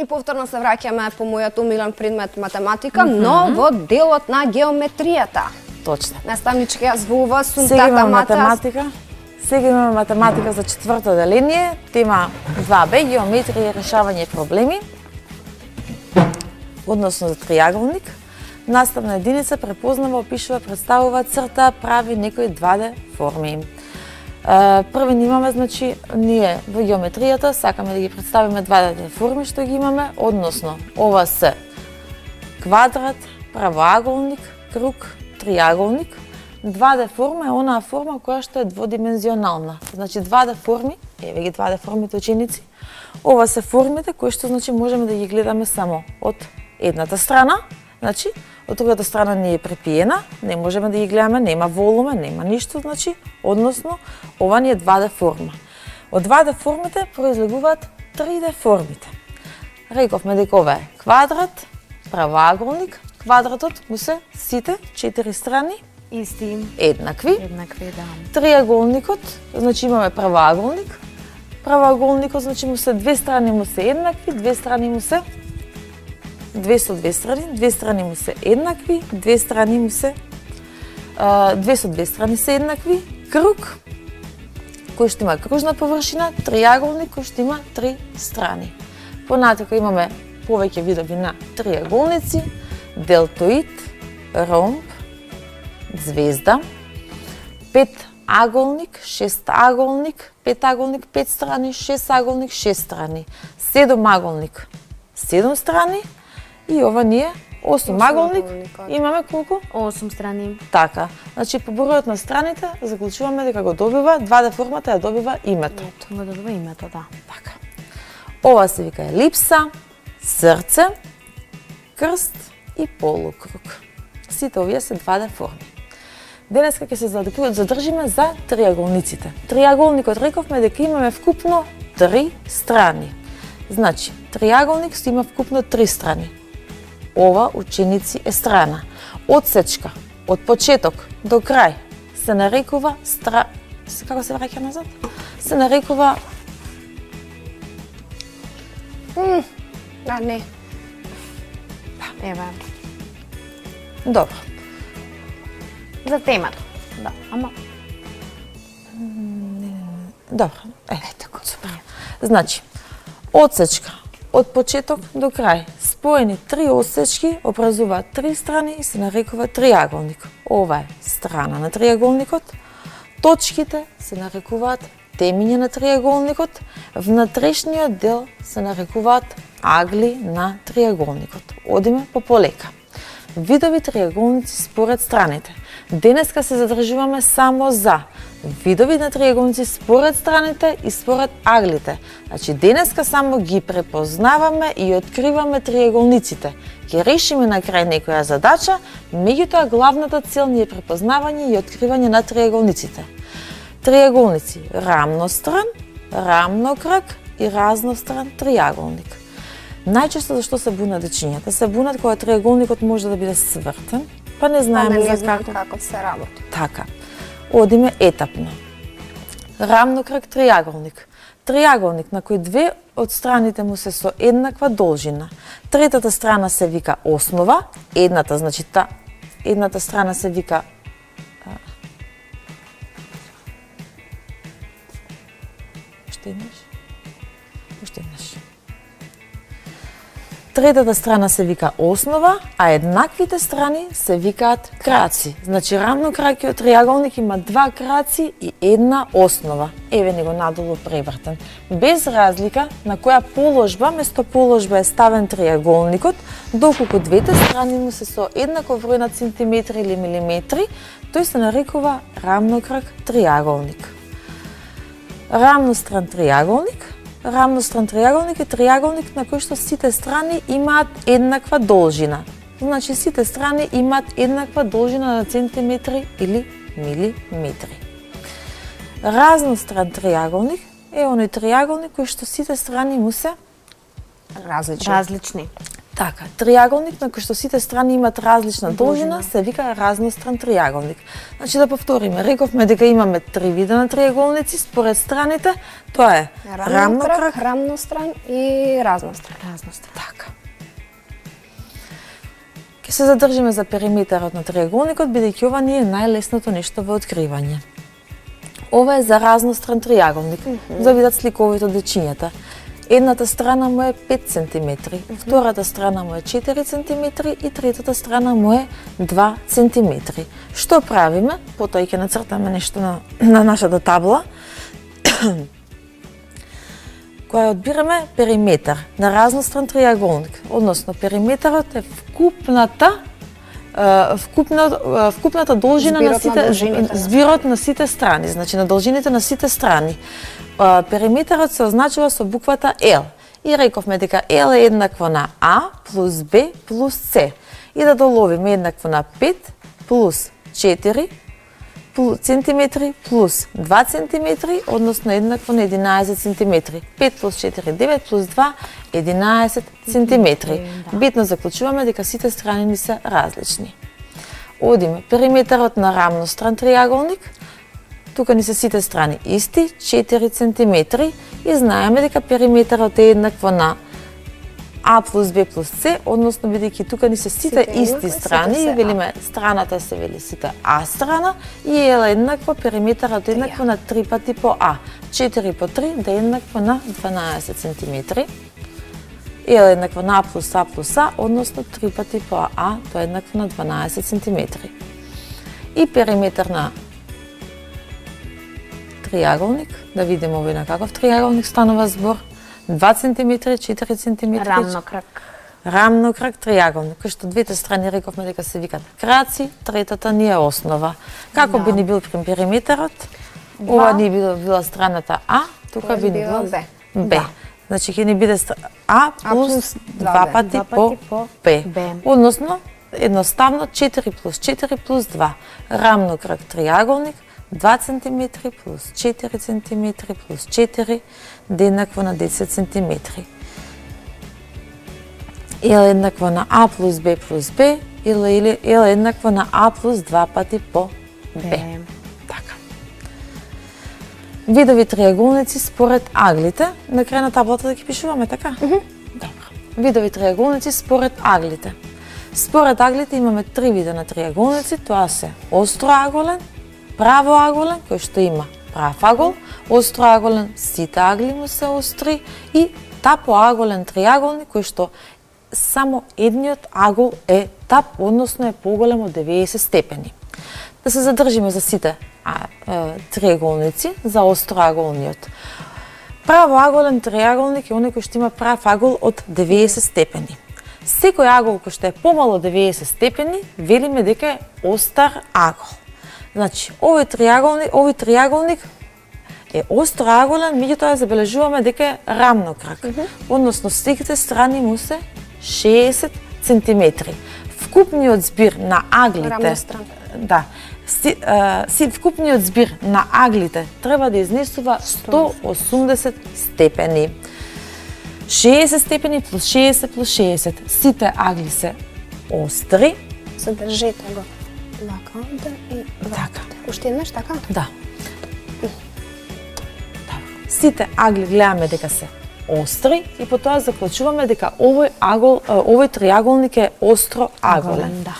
И повторно се враќаме по мојот умилен предмет математика, но во делот на геометријата. Точно. Наставничка, јас во ова сум Сега имаме тата математика. Сега имаме математика за четврто деление, тема 2Б, геометрија и решавање проблеми, односно за триаголник. Наставна единица препознава, опишува, представува, црта, прави некои 2D форми. Први имаме, значи, ние во геометријата сакаме да ги представиме 2D форми што ги имаме, односно, ова се квадрат, правоаголник, круг, триаголник. 2D форма е онаа форма која што е дводимензионална. Значи 2D форми, еве ги 2D формите ученици. Ова се формите кои што значи можеме да ги гледаме само од едната страна, значи од другата страна не е препиена, не можеме да ги гледаме, нема волуме, нема ништо, значи, односно ова ни е 2D форма. Од 2D формите произлегуваат 3D формите. Рековме дека ова е квадрат, правоаголник, квадратот му се сите 4 страни Исти. еднакви. Еднакви, да. Триаголникот, значи имаме правоаголник. Правоаголникот, значи му се две страни му се еднакви, две страни му се две со две страни му се еднакви, две страни му се две со две страни се еднакви. Круг кој што има кружна површина, триаголник кој што има 3 страни. Понатака имаме повеќе видови на триаголници, делтоид, ромб, звезда, петаголник, шестаголник, петаголник 5 страни, шестаголник 6 страни, седомаголник 7 страни и ова ни е осумаголник. Имаме колку? 8 страни. Така. Значи по бројот на страните заклучуваме дека го добива 2D формата ја добива името. Го добива името, да. Така. Ова се вика елипса, срце, крст и полукруг. Сите овие се 2D форми. Денеска ќе се задржиме за триаголниците. Триаголникот рековме дека имаме вкупно 3 страни. Значи, триаголник што има вкупно 3 страни. Ова, ученици, е страна. Одсечка од почеток до крај се нарекува како се враќа назад? Се нарекува не. Еве. добро. За темата. Да, ама Добро. Така, супер. Значи, одсечка од почеток до крај. Споени 3 одсечки образуваат 3 страни и се нарекува триаголник. Ова е страна на триаголникот. Точките се нарекуваат темиња на триаголникот. Внатрешниот дел се нарекуваат агли на триаголникот. Одиме по полека. Видови триаголници според страните. Денеска се задржуваме само за видови на триаголници според страните и според аглите. Значи, денеска само ги препознаваме и откриваме триаголниците. Ќе решиме на крај некоја задача, меѓутоа главната цел ни е препознавање и откривање на триаголниците. Триаголници рамностран, рамнокръг и разностран триаголник. Најчесто зашто се бунат дечињата? Се бунат кога триаголникот може да биде свртен, па не знаеме не за знам како се работи. Така. Одиме етапно. Рамнокръг триаголник. Триаголник на кој две од страните му се со еднаква должина. Третата страна се вика основа, едната, значи едната страна се вика Уште еднаш. Третата страна се вика основа, а еднаквите страни се викаат краци. Значи рамнокракиот триаголник има 2 краци и една основа. Еве него надолу превртен. Без разлика на која положба, место положба е ставен триаголникот, доколку двете страни му се со еднаков број на сантиметри или милиметри, тој се нарекува рамнокрак триаголник. Рамностран триаголник. Рамностран триаголник е триаголник на кој што сите страни имаат еднаква должина. Значи сите страни имаат еднаква должина на сантиметри или милиметри. Разностран триаголник е оној триаголник кој што сите страни му се Различни. различни. Така, триаголник на кој што сите страни имаат различна должина се вика разностран триаголник. Значи да повториме, рековме дека имаме три вида на триаголници според страните, тоа е рамнокрак, рамностран и разностран. така. Ке се задржиме за периметарот на триаголникот, бидејќи ова ни е најлесното нешто во откривање. Ова е за разностран триаголник. За видат сликовите од дечињата. Едната страна му е 5 см, втората страна му е 4 см и третата страна му е 2 см. Што правиме? Потоа ќе нацртаме нешто на нашата табла. Која одбираме периметар на разностран триаголник, односно периметарот е вкупната должина на сите збирот на сите страни, значи на должините на сите страни. Периметарот се означува со буквата L. И рековме дека L е еднакво на А плюс Б плюс С. И да доловиме еднакво на 5 плюс 4 сантиметри плюс 2 сантиметри, односно еднакво на 11 сантиметри. 5 плюс 4 9 плюс 2 11 сантиметри. Битно заклучуваме дека сите страни ни се различни. Одиме периметарот на рамностран триаголник. Тука ни се сите страни исти, 4 см, и знаеме дека периметарот е еднакво на А плюс Б плюс С, односно бидејќи тука ни се сите исти страни, и велиме страната се вели сите А страна, и е еднакво, периметарот е еднакво на 3 пати по А. 4 по 3 да е еднакво на 12 см. Е еднакво на А плюс А, односно 3 пати по А, тоа е еднакво на 12 см. И периметар на триаголник, да видиме овој на каков триаголник станува збор. 2 см, 4 см. Рамнокрак триаголник, кој што двете страни рековме дека се викат краци, третата ни е основа. Како би ни бил периметарот? Ова ни била страната А, тука би ни била Б. Значи ќе ни биде А плюс 2 пати по Б. Односно, едноставно 4 плюс 4 плюс 2. Рамнокрак триаголник, 2 см плюс 4 см плюс 4 да е еднакво на 10 см. Или еднакво на А плюс Б плюс Б, или еднакво на А плюс 2 пати по Б. Така. Видови триаголници според аглите. На крај на таблата да ги пишуваме, така? Добро. Видови триаголници според аглите. Според аглите имаме три вида на триаголници, тоа се остроаголен, правоаголен, кој што има прав агол, остроаголен, сите агли му се остри, и тапоаголен триаголник, кој што само едниот агол е тап, односно е поголем од 90 степени. Да се задржиме за сите триаголници, за остроаголниот. Правоаголен триаголник е оној кој што има прав агол од 90 степени. Секој агол кој што е помало од 90 степени, велиме дека е остар агол. Значи, овој триаголник е остроаголен, меѓутоа забележуваме дека е рамнокрак. Односно, сите страни му се 60 см. Вкупниот збир на аглите... вкупниот збир на аглите треба да изнесува 180 степени. 60 степени плюс 60 плюс 60. Сите агли се остри. Задржите го. Вака и така. Уште еднаш, така? Да. Сите агли гледаме дека се остри и потоа заклучуваме дека овој триаголник е остроаголен. Да.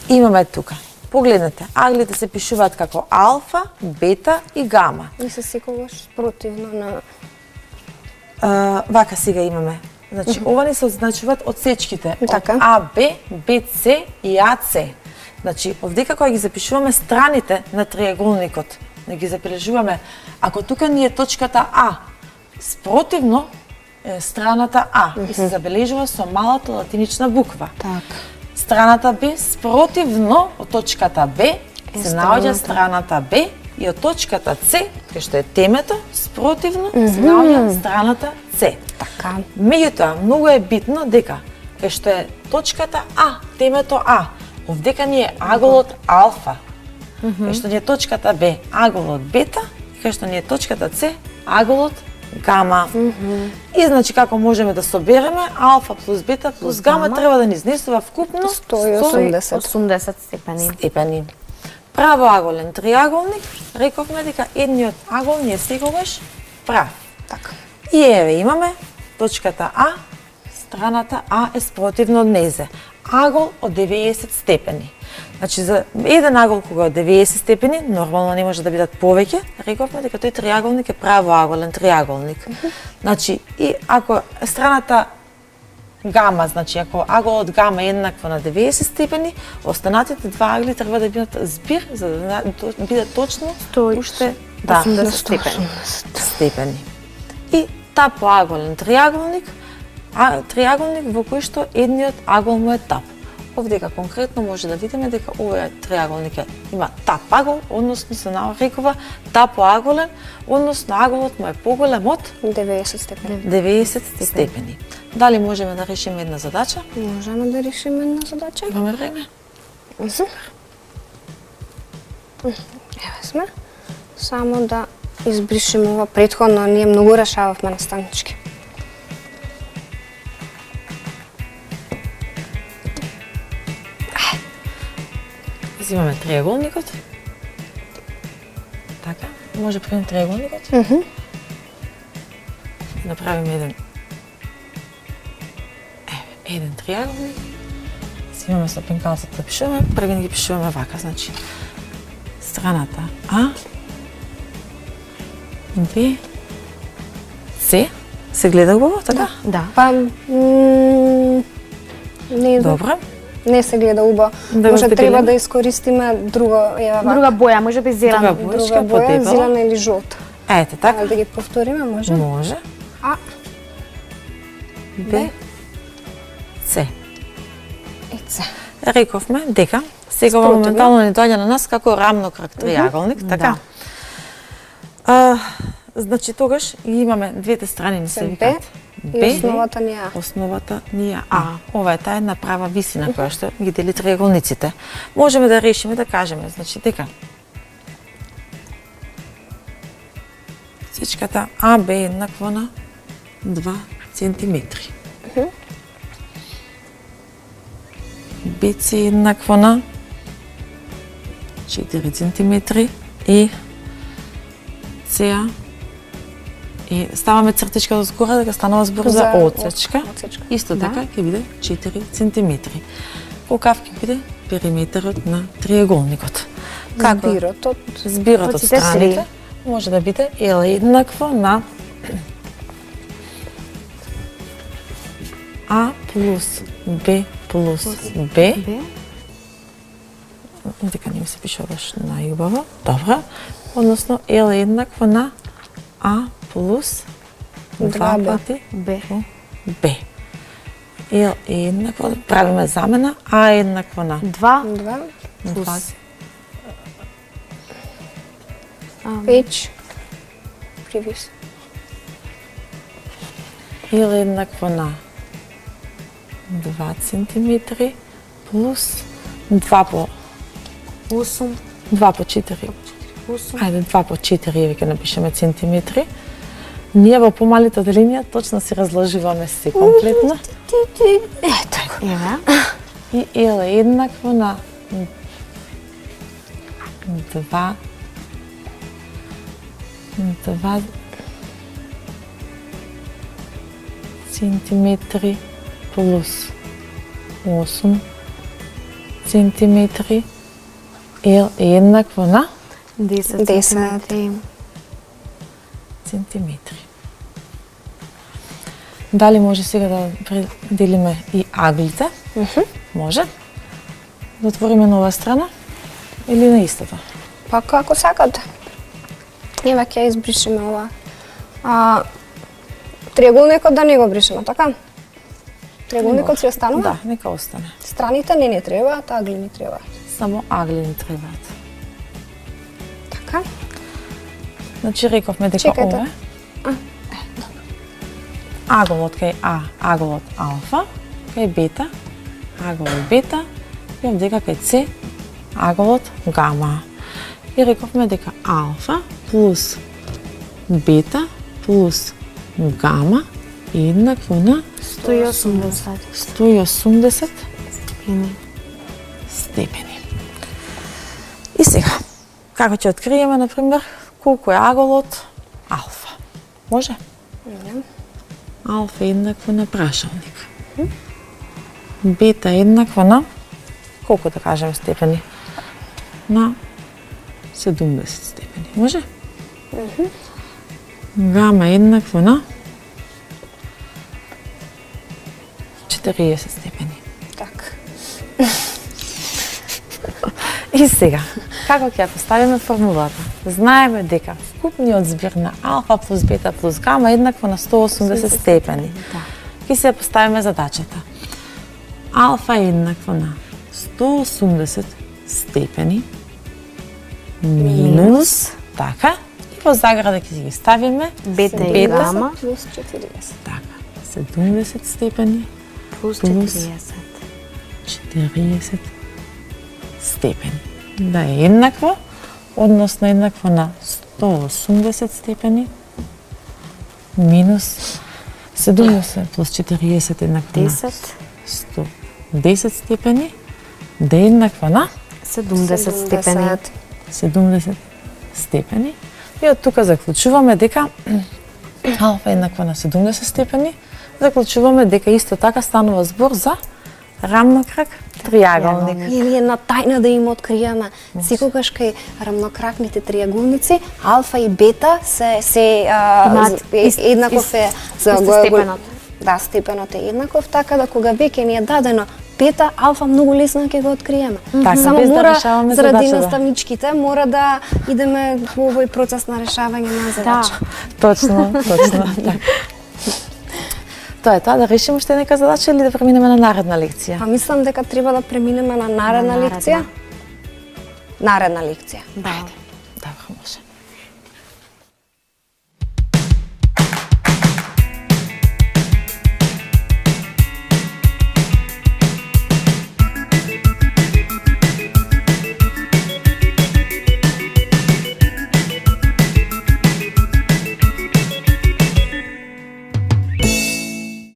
Имаме тука. Погледнете, аглите се пишуваат како алфа, бета и гама. И се секогаш противно на... Вака сега имаме. Значи, ова ни се означуваат одсечките Така. од А, Б, БЦ и АЦ. Значи, овдека кога ги запишуваме страните на триаголникот, да ги забележуваме, ако тука ни е точката А, спротивно е страната А и се забележува со малата латинична буква. Така. Страната Б спротивно од точката Б се наоѓа страната Б, и од точката С, кај што е темето, спротивно се наоѓа страната С. Така. Меѓутоа, многу е битно дека кај што е точката А, темето А, овдека ни е аголот алфа. Кај што ни е точката Б, аголот бета, кај што ни е точката С, аголот гама. И значи како можеме да собереме алфа плюс бета плюс гама гама треба да ни изнесува вкупно 180 80 степени. степени. Правоаголен триаголник, рековме дека едниот агол не е секогаш прав. Така. И еве имаме точката А, страната А е спротивно од незе. Агол од 90 степени. Значи за еден агол кога од 90 степени, нормално не може да бидат повеќе, рековме дека тој триаголник е правоаголен триаголник. Значи и ако страната гама, значи ако аголот гама е еднакво на 90 степени, останатите два агли треба да бидат збир за да бидат точно уште 80 степени. степени. И тапоаголен триаголник, триаголник во кој што едниот агол му е тап. Овдека конкретно може да видиме дека овој триаголник има тап агол, односно се нарекува тапоаголен, односно аголот му е поголем од 90 степени. 90 степени. Дали можеме да решиме една задача? Можеме да решиме една задача. Имаме време? Еве сме. Само да избришеме ова претходно, ние многу решававме наставнички. Взимаме триаголникот. Така, може пред триаголникот. Направиме еден триаголник. Взимаме со пенкалцата да пишуваме, први ги пишуваме вака, значи страната А, Б, С. Се гледа убаво, така? Да. Па, не знам. Добро. Не се гледа убаво. Да го Може треба здебелиме? да искористиме друго, еве вака. Друга боја, може би зелена. Друга боја. Друга боја, подебела. зелена или жолта. Ете, така. Да ги повториме, може? Може. А, Б, С. и С. Рековме дека сега Спротивно. моментално ни доаѓа на нас како рамнокраг триаголник, така? Значи тогаш ги имаме двете страни ни се Б викаат и основата ни е А. Основата ни е А. Ова е таа една права висина која што ги дели триаголниците. Можеме да решиме да кажеме, значи дека сечката АБ е еднакво на 2 центиметри. BC е еднакво на 4 центиметри и CA и ставаме цртичка до згора дека станува збор за отсечка. Отсечка. Исто така ќе биде 4 центиметри. Колкав ќе биде периметерот на триаголникот. Збирот од Збирот од сите страните може да биде L еднакво на А плюс Б плюс Б. Дека не ми се пише баш најубаво. Добро. Односно L е еднакво на А плюс 2 пати Б. Б. L е еднакво, правиме замена, А е еднакво на 2 2 2 печ привис. L е еднакво на 2 центиметри плюс 2 по 8 2 по 4. Ајде 2 по 4 еве ќе напишеме центиметри. Ние во помалите делинија точно си разложуваме се комплетно. Ето. еве. И L е еднакво на 2 центиметри плюс 8 центиметри. L е еднакво на 10 10. центиметри. Дали може сега да пределиме и аглите? Може. Да отвориме на оваа страна или на истата? Па како сакате. Еве ќе избришеме ова. Триаголникот да не го бришеме, така? Триаголникот си останува? Да, нека остане. Страните не требаат, агли не требаат. Само агли ни требаат. Така? Значи рековме дека Чекајте. ова е аголот кај А, аголот алфа, кај бета, аголот бета и овдека кај С, аголот гама. И рековме дека алфа плюс бета плюс гама е еднакво на 180 180 степени. степени. И сега, како ќе откриеме, например, колку е аголот алфа? Може? Алфа е еднакво на прашалник. Бета е еднакво на, колку да кажеме степени? На 70 степени. Може? Гама е еднакво на 40 степени. Така. И сега, како ќе ја поставиме формулата? Знаеме дека вкупниот збир на алфа плюс бета плюс гама е еднакво на 180 степени. Ќе се ја поставиме задачата. Алфа е еднакво на 180 степени минус, така, и во заграда ќе ги ставиме Бета и гама Плюс 40. така, 70 степени плюс плюс 40. 40 степени. Да е еднакво, односно еднакво на 180 степени минус 70 плюс 40 еднакво на 10, 110 степени, да е еднакво на 70 степени. 70 степени. И од тука заклучуваме дека алфа е еднакво на 70 степени. Заклучуваме дека исто така станува збор за рамнокрак триаголник. Или една тајна да им откриеме. Секогаш кај рамнокракните триаголници, алфа и бета Имаат еднаков е за исто степенот. Да, степенот е еднаков, така да кога веќе ни е дадено бета, алфа многу лесно ќе го откриеме. Така, Само без да мора, решаваме заради задачата. наставничките, мора да идеме во овој процес на решавање на задача. Точно, така. Тоа е тоа, да решиме уште нека задача или да преминеме на наредна лекција? Па мислам дека треба да преминеме на наредна лекција. Наредна лекција. Да.